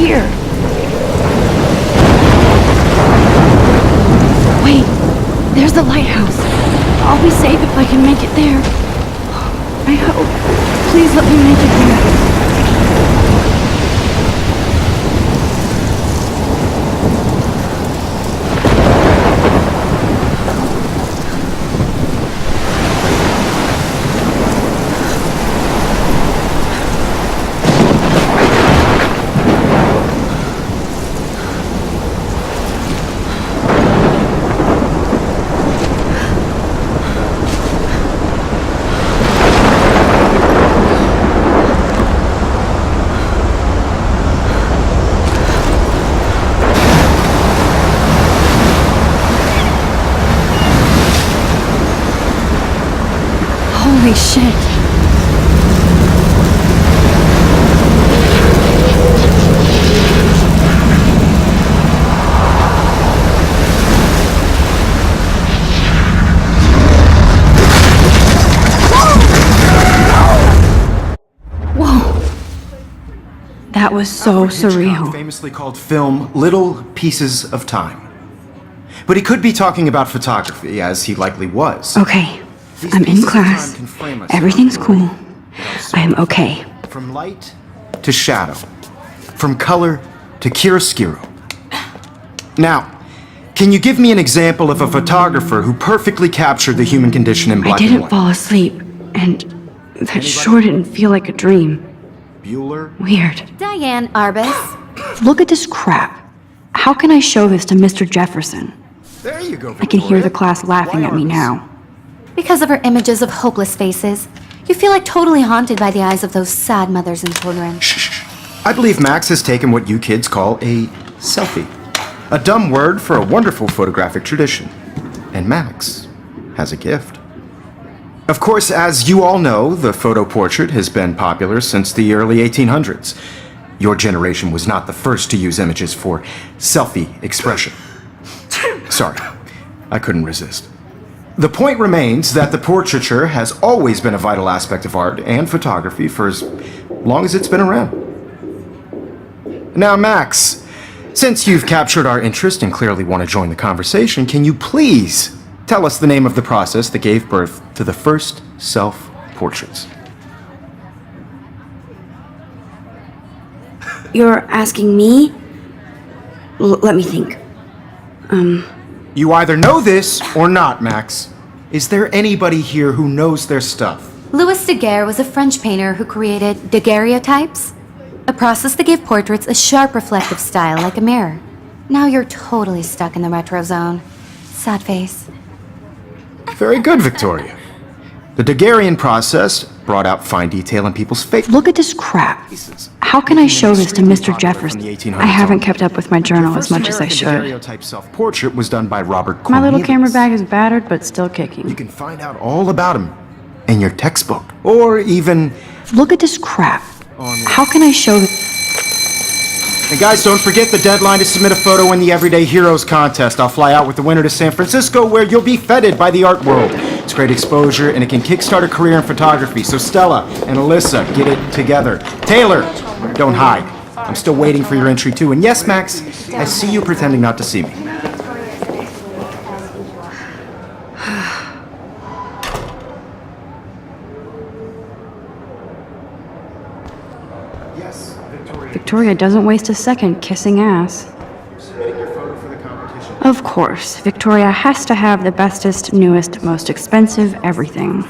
here. Wait, there's the lighthouse. I'll be safe if I can make it there. I hope. Please let me make it there. Holy shit. Whoa. That was so surreal. Famously called film Little Pieces of Time. But he could be talking about photography, as he likely was. Okay. I'm in class. Everything's cool. I am okay. From light to shadow. From color to chiaroscuro. Now, can you give me an example of a photographer who perfectly captured the human condition in black and white? I didn't fall asleep, and that sure didn't feel like a dream. Bueller? Weird. Diane Arbus. Look at this crap. How can I show this to Mr. Jefferson? There you go, Victoria. I can hear the class laughing at me now. Because of her images of hopeless faces, you feel like totally haunted by the eyes of those sad mothers and children. Shh. I believe Max has taken what you kids call a selfie. A dumb word for a wonderful photographic tradition. And Max has a gift. Of course, as you all know, the photo portrait has been popular since the early 1800s. Your generation was not the first to use images for selfie expression. Sorry, I couldn't resist. The point remains that the portraiture has always been a vital aspect of art and photography for as long as it's been around. Now, Max, since you've captured our interest and clearly want to join the conversation, can you please tell us the name of the process that gave birth to the first self-portraits? You're asking me? Let me think. You either know this or not, Max. Is there anybody here who knows their stuff? Louis Daguerre was a French painter who created daguerreotypes, a process that gave portraits a sharp reflective style like a mirror. Now you're totally stuck in the retro zone. Sad face. Very good, Victoria. The Daguerrean process brought out fine detail in people's faces. Look at this crap. How can I show this to Mr. Jefferson? I haven't kept up with my journal as much as I should. Daguerreotype self-portrait was done by Robert Cornelius. My little camera bag is battered, but still kicking. You can find out all about him in your textbook, or even... Look at this crap. How can I show this? And guys, don't forget the deadline to submit a photo in the Everyday Heroes contest. I'll fly out with the winner to San Francisco, where you'll be feted by the art world. It's great exposure, and it can kickstart a career in photography. So Stella and Alyssa, get it together. Taylor, don't hide. I'm still waiting for your entry, too. And yes, Max, I see you pretending not to see me. Yes, Victoria. Victoria doesn't waste a second kissing ass. Submitting your photo for the competition. Of course, Victoria has to have the bestest, newest, most expensive everything.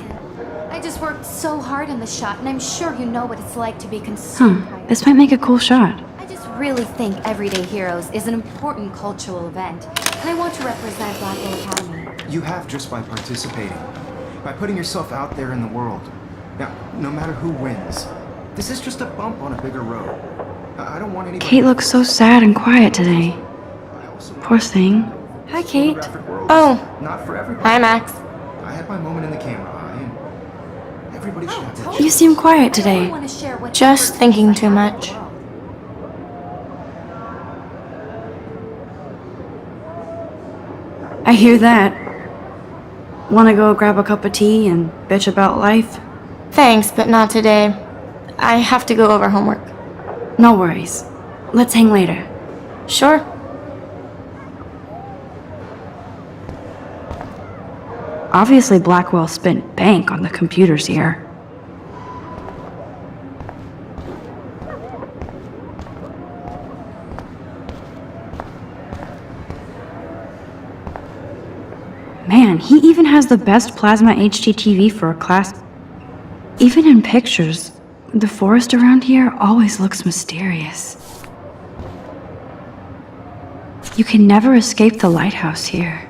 I just worked so hard in the shot, and I'm sure you know what it's like to be consumed by it. This might make a cool shot. I just really think Everyday Heroes is an important cultural event, and I want to represent Blackwell Academy. You have just by participating, by putting yourself out there in the world. Now, no matter who wins, this is just a bump on a bigger road. I don't want anybody... Kate looks so sad and quiet today. Poor thing. Hi, Kate. Oh, Not for everybody. hi, Max. I had my moment in the camera eye, and everybody should have their You seem quiet today. Just thinking too much. I hear that. Wanna go grab a cup of tea and bitch about life? Thanks, but not today. I have to go over homework. No worries. let's hang later. Sure. Obviously, Blackwell spent bank on the computers here. Man, he even has the best plasma HDTV for a class. Even in pictures, the forest around here always looks mysterious. You can never escape the lighthouse here.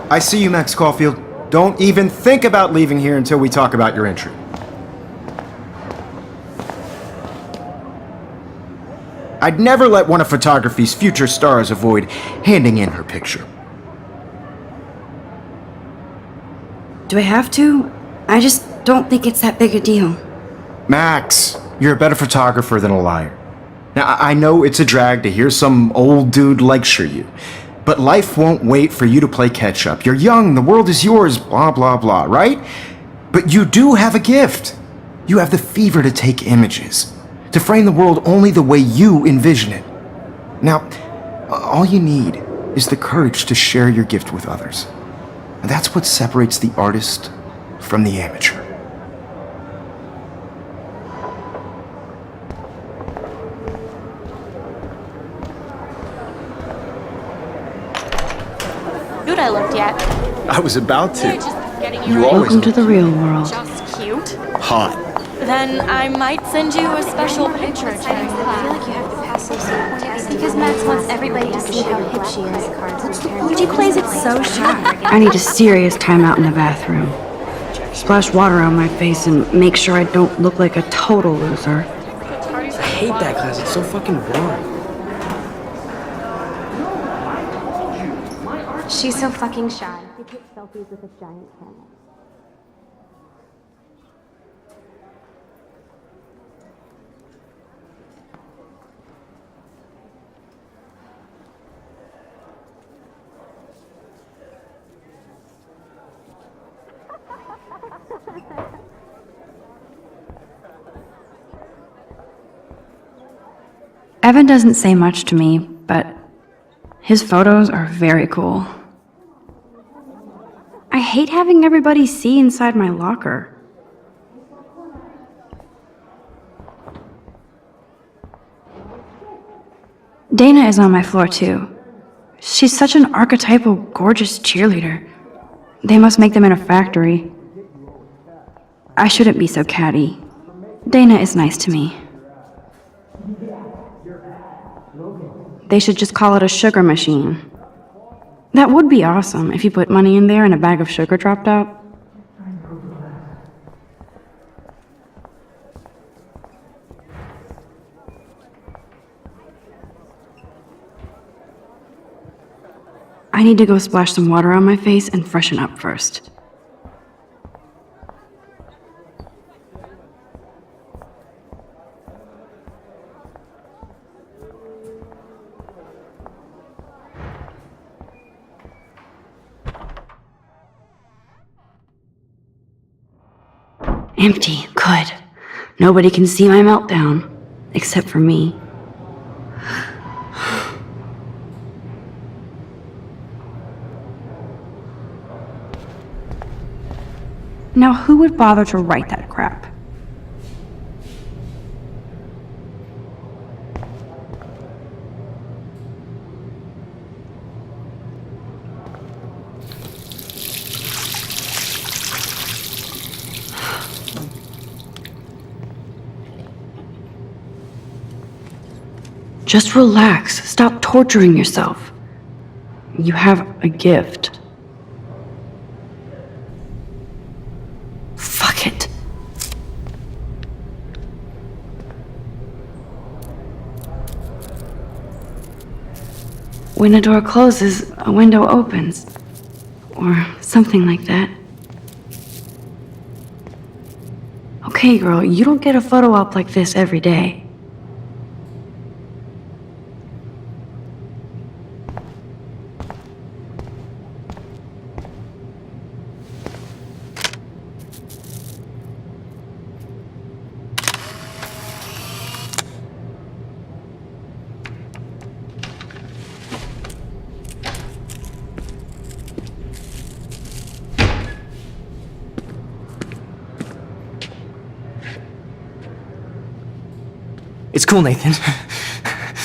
I see you, Max Caulfield. Don't even think about leaving here until we talk about your entry. I'd never let one of photography's future stars avoid handing in her picture. Do I have to? I just don't think it's that big a deal. Max, you're a better photographer than a liar. Now, I know it's a drag to hear some old dude lecture you, but life won't wait for you to play catch-up. You're young, the world is yours, blah, blah, blah, right? But you do have a gift. You have the fever to take images, to frame the world only the way you envision it. Now, all you need is the courage to share your gift with others. And that's what separates the artist from the amateur. Dude, I looked yet. I was about to. Just getting You ready. always Welcome to the real world. Just cute. hot. Then I might send you a special picture during class. Because Max wants everybody to see how hip she is. She plays it so shy. I need a serious timeout in the bathroom. Splash water on my face and make sure I don't look like a total loser. I hate that class. It's so fucking boring. She's so fucking shy. She takes selfies with a giant camera. Evan doesn't say much to me, but his photos are very cool. I hate having everybody see inside my locker. Dana is on my floor too. She's such an archetypal, gorgeous cheerleader. They must make them in a factory. I shouldn't be so catty. Dana is nice to me. They should just call it a sugar machine. That would be awesome if you put money in there and a bag of sugar dropped out. I need to go splash some water on my face and freshen up first. Empty. Good. Nobody can see my meltdown. Except for me. Now, who would bother to write that crap? Just relax. Stop torturing yourself. You have a gift. Fuck it. When a door closes, a window opens. Or something like that. Okay, girl, you don't get a photo op like this every day. It's cool, Nathan.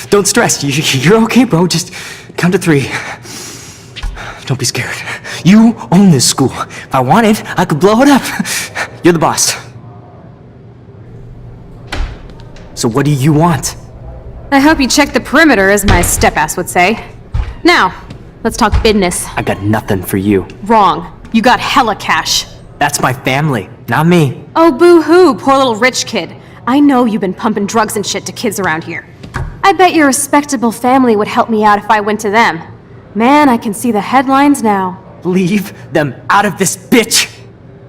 Don't stress. You're okay, bro. Just count to 3. Don't be scared. You own this school. If I wanted, I could blow it up. You're the boss. So what do you want? I hope you checked the perimeter, as my step-ass would say. Now, let's talk business. I got nothing for you. Wrong. You got hella cash. That's my family, not me. Oh, boo-hoo, poor little rich kid. I know you've been pumping drugs and shit to kids around here. I bet your respectable family would help me out if I went to them. Man, I can see the headlines now. Leave them out of this bitch!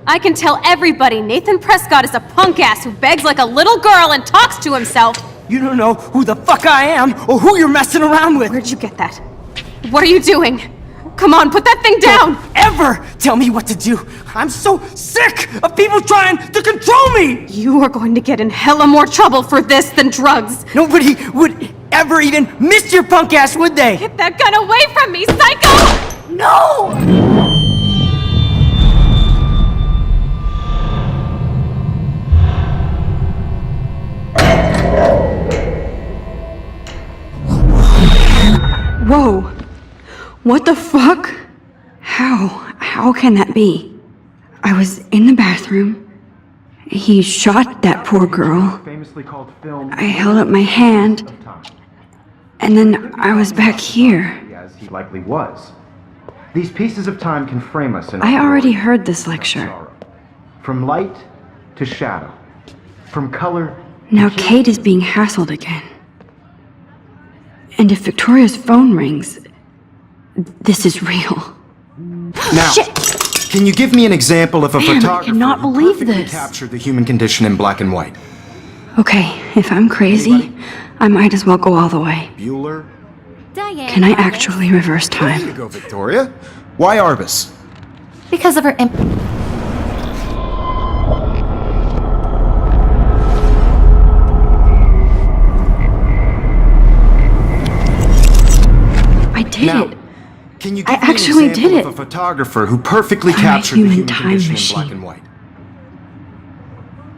I can tell everybody Nathan Prescott is a punk ass who begs like a little girl and talks to himself. You don't know who the fuck I am or who you're messing around with. Where'd you get that? What are you doing? Come on, put that thing down! Don't ever tell me what to do. I'm so sick of people trying to control me. You are going to get in hella more trouble for this than drugs. Nobody would ever even miss your punk ass, would they? Get that gun away from me, psycho! No! Whoa! What the fuck? How can that be? I was in the bathroom. He shot that poor girl. Famously called film. I held up my hand, and then I was back here. As he likely was. These pieces of time can frame us in I our already glory heard this and lecture. sorrow. From light to shadow. From color Now Kate is being hassled again. And if Victoria's phone rings, this is real. Now, Shit! can you give me an example of a Man, I photographer cannot who believe perfectly this. captured the human condition in black and white? Okay, if I'm crazy, I might as well go all the way. Bueller? Diane. Can I actually reverse There you time? go, Victoria. Why Arbus? Because of her I did Now, it. can you I give me actually an example did of it. a photographer who perfectly I'm a captured the human human time condition machine. in black and white?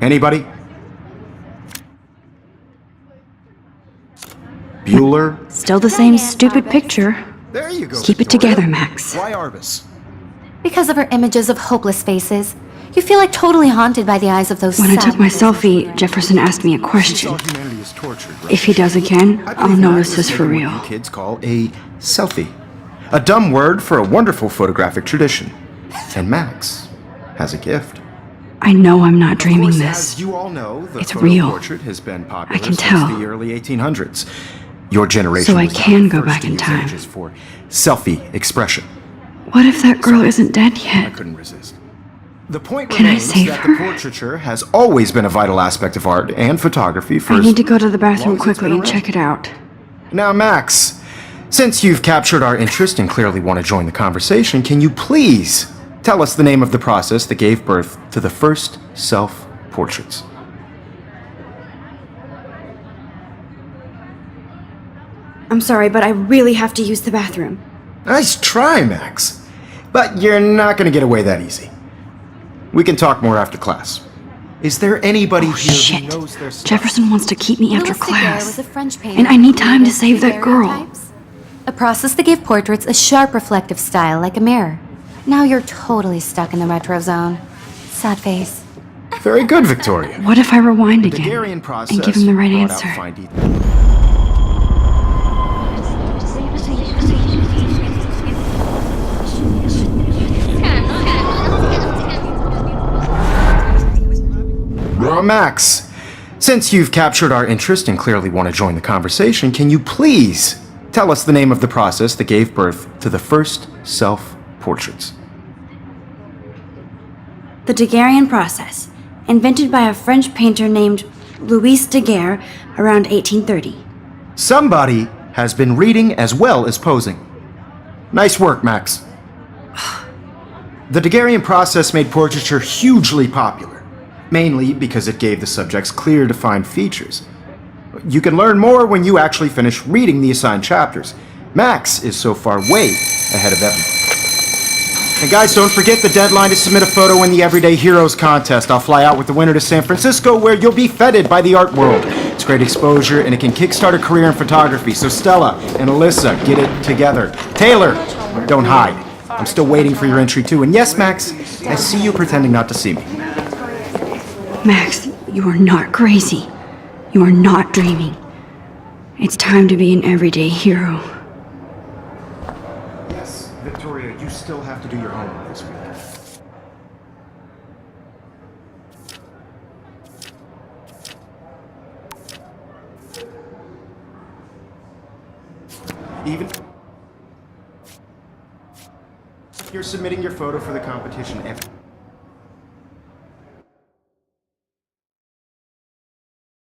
Anybody? Bueller? Still the same stupid picture. There you go. Keep it Victoria. together, Max. Why Arbus? Because of her images of hopeless faces. You feel like totally haunted by the eyes of those When I sad took my faces. selfie, Jefferson asked me a She saw question. humanity as tortured. Right? If he does again, I I'll believe know Max this is for taken real. what you kids call a selfie. A dumb word for a wonderful photographic tradition. And Max has a gift. I know I'm not Of dreaming course, this. as you all know, the It's photo real. portrait has been popular I can since tell. the early 1800s. Your generation So I was not can the go first back to in use time. images for selfie expression. What if that girl isn't dead I yet? couldn't resist. The point Can I remains save that her? the portraiture has always been a vital aspect of art and photography for I as need to go to the long bathroom as it's quickly been and around. check it out. Now, Max, since you've captured our interest and clearly want to join the conversation, can you please tell us the name of the process that gave birth to the first self-portraits? I'm sorry, but I really have to use the bathroom. Nice try, Max. But you're not going to get away that easy. We can talk more after class. Is there anybody here who Shit. knows their stuff? Jefferson wants to keep me after Louis Daguerre was class. a French painter And I need who time to created save that girl. daguerreotypes, a process that gave portraits a sharp reflective style like a mirror. Now you're totally stuck in the retro zone. Sad face. Very good, Victoria. What if I rewind The again Daguerrean process and give him the right brought out answer? fine detail. Max, since you've captured our interest and clearly want to join the conversation, can you please tell us the name of the process that gave birth to the first self-portraits? The Daguerrean process, invented by a French painter named Louis Daguerre around 1830. Somebody has been reading as well as posing. Nice work, Max. The Daguerrean process made portraiture hugely popular, mainly because it gave the subjects clear, defined features. You can learn more when you actually finish reading the assigned chapters. Max is so far way ahead of everyone. And guys, don't forget the deadline to submit a photo in the Everyday Heroes contest. I'll fly out with the winner to San Francisco, where you'll be feted by the art world. It's great exposure, and it can kickstart a career in photography. So Stella and Alyssa, get it together. Taylor, don't hide. I'm still waiting for your entry too. And yes, Max, I see you pretending not to see me. Max, you are not crazy. You are not dreaming. It's time to be an everyday hero. Yes, Victoria, you still have to do your homework this week. Even if you're submitting your photo for the competition,